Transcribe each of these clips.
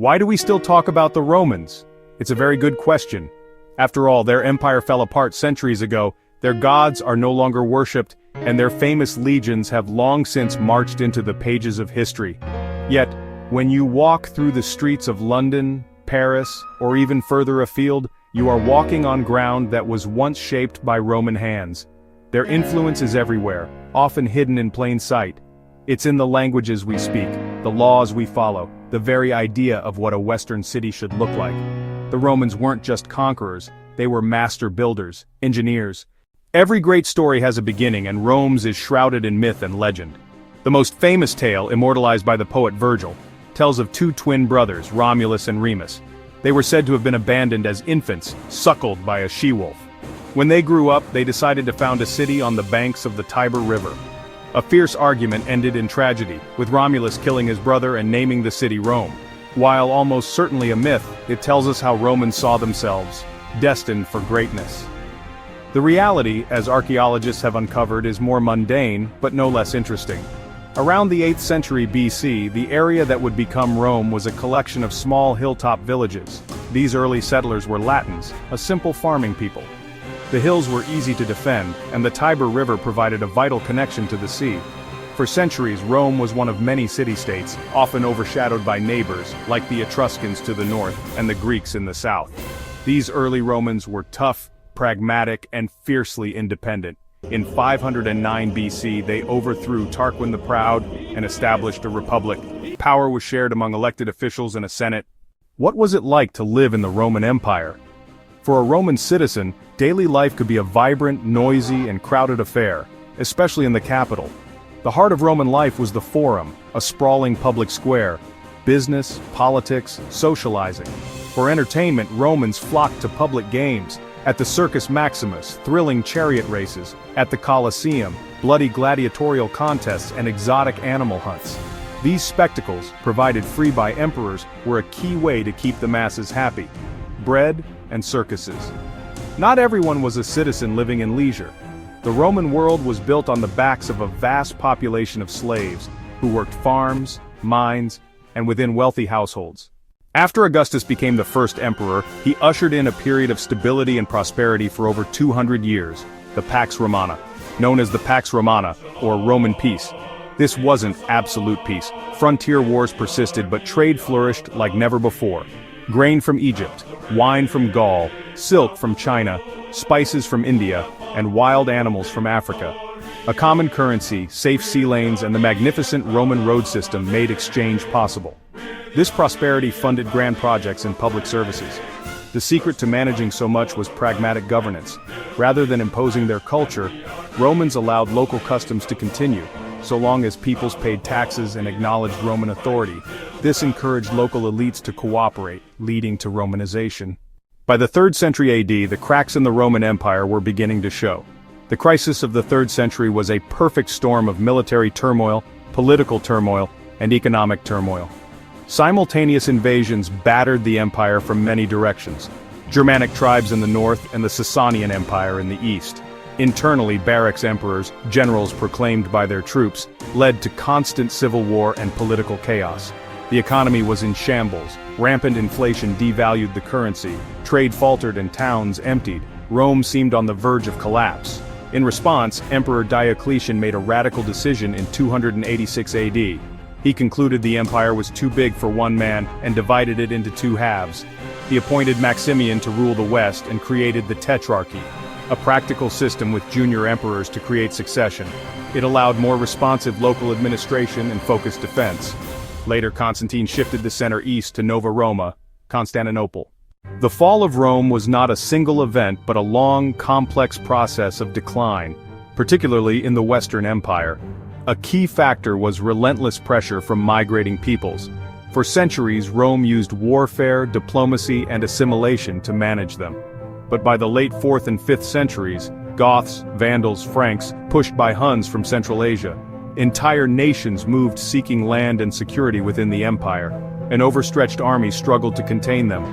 Why do we still talk about the Romans? It's a very good question. After all, their empire fell apart centuries ago, their gods are no longer worshipped, and their famous legions have long since marched into the pages of history. Yet, when you walk through the streets of London, Paris, or even further afield, you are walking on ground that was once shaped by Roman hands. Their influence is everywhere, often hidden in plain sight. It's in the languages we speak, the laws we follow, the very idea of what a Western city should look like. The Romans weren't just conquerors, they were master builders, engineers. Every great story has a beginning, and Rome's is shrouded in myth and legend. The most famous tale, immortalized by the poet Virgil, tells of two twin brothers, Romulus and Remus. They were said to have been abandoned as infants, suckled by a she-wolf. When they grew up, they decided to found a city on the banks of the Tiber River. A fierce argument ended in tragedy, with Romulus killing his brother and naming the city Rome. While almost certainly a myth, it tells us how Romans saw themselves, destined for greatness. The reality, as archaeologists have uncovered, is more mundane, but no less interesting. Around the 8th century BC, the area that would become Rome was a collection of small hilltop villages. These early settlers were Latins, a simple farming people. The hills were easy to defend, and the Tiber River provided a vital connection to the sea. For centuries, Rome was one of many city-states, often overshadowed by neighbors, like the Etruscans to the north and the Greeks in the south. These early Romans were tough, pragmatic, and fiercely independent. In 509 BC, they overthrew Tarquin the Proud and established a republic. Power was shared among elected officials and a senate. What was it like to live in the Roman Empire? For a Roman citizen, daily life could be a vibrant, noisy, and crowded affair, especially in the capital. The heart of Roman life was the Forum, a sprawling public square. Business, politics, socializing. For entertainment, Romans flocked to public games. At the Circus Maximus, thrilling chariot races. At the Colosseum, bloody gladiatorial contests and exotic animal hunts. These spectacles, provided free by emperors, were a key way to keep the masses happy. Bread and circuses. Not everyone was a citizen living in leisure. The Roman world was built on the backs of a vast population of slaves, who worked farms, mines, and within wealthy households. After Augustus became the first emperor, he ushered in a period of stability and prosperity for over 200 years, the Pax Romana, known as the Pax Romana, or Roman peace. This wasn't absolute peace. Frontier wars persisted, but trade flourished like never before. Grain from Egypt, wine from Gaul, silk from China, spices from India, and wild animals from Africa. A common currency, safe sea lanes, and the magnificent Roman road system made exchange possible. This prosperity funded grand projects and public services. The secret to managing so much was pragmatic governance. Rather than imposing their culture, Romans allowed local customs to continue, so long as peoples paid taxes and acknowledged Roman authority. This encouraged local elites to cooperate, leading to Romanization. By the 3rd century AD, the cracks in the Roman Empire were beginning to show. The crisis of the 3rd century was a perfect storm of military turmoil, political turmoil, and economic turmoil. Simultaneous invasions battered the empire from many directions. Germanic tribes in the north and the Sasanian Empire in the east. Internally, barracks emperors, generals proclaimed by their troops, led to constant civil war and political chaos. The economy was in shambles. Rampant inflation devalued the currency. Trade faltered and towns emptied. Rome seemed on the verge of collapse. In response, Emperor Diocletian made a radical decision in 286 AD. He concluded the empire was too big for one man and divided it into two halves. He appointed Maximian to rule the west and created the Tetrarchy, a practical system with junior emperors to create succession. It allowed more responsive local administration and focused defense. Later, Constantine shifted the center east to Nova Roma, Constantinople. The fall of Rome was not a single event but a long, complex process of decline, particularly in the Western Empire. A key factor was relentless pressure from migrating peoples. For centuries, Rome used warfare, diplomacy, and assimilation to manage them. But by the late 4th and 5th centuries, Goths, Vandals, Franks, pushed by Huns from Central Asia, entire nations moved seeking land and security within the empire. An overstretched army struggled to contain them.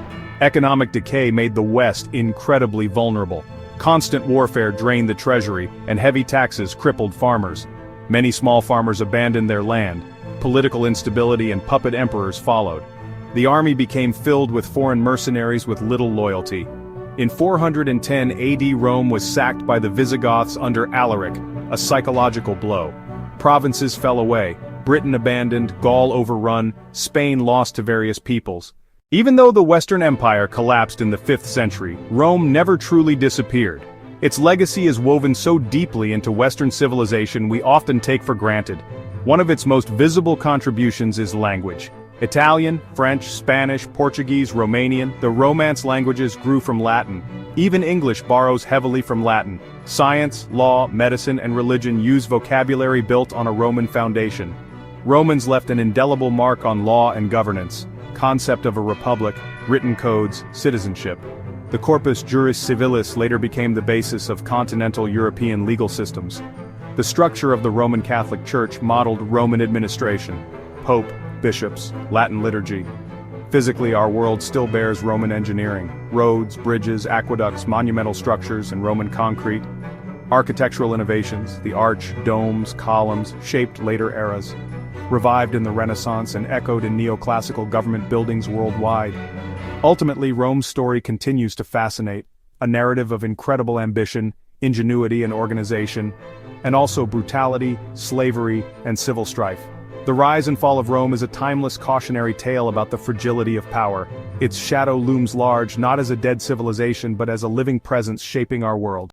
Economic decay made the West incredibly vulnerable. Constant warfare drained the treasury, and heavy taxes crippled farmers. Many small farmers abandoned their land. Political instability and puppet emperors followed. The army became filled with foreign mercenaries with little loyalty. In 410 AD, Rome was sacked by the Visigoths under Alaric, a psychological blow. Provinces fell away, Britain abandoned, Gaul overrun, Spain lost to various peoples. Even though the Western Empire collapsed in the 5th century, Rome never truly disappeared. Its legacy is woven so deeply into Western civilization we often take for granted. One of its most visible contributions is language. Italian, French, Spanish, Portuguese, Romanian, the Romance languages grew from Latin. Even English borrows heavily from Latin. Science, law, medicine, and religion use vocabulary built on a Roman foundation. Romans left an indelible mark on law and governance, concept of a republic, written codes, citizenship. The Corpus Juris Civilis later became the basis of continental European legal systems. The structure of the Roman Catholic Church modeled Roman administration. Pope, bishops, Latin liturgy. Physically, our world still bears Roman engineering. Roads, bridges, aqueducts, monumental structures, and Roman concrete. Architectural innovations, the arch, domes, columns, shaped later eras. Revived in the Renaissance and echoed in neoclassical government buildings worldwide. Ultimately, Rome's story continues to fascinate, a narrative of incredible ambition, ingenuity and organization, and also brutality, slavery, and civil strife. The rise and fall of Rome is a timeless cautionary tale about the fragility of power. Its shadow looms large not as a dead civilization but as a living presence shaping our world.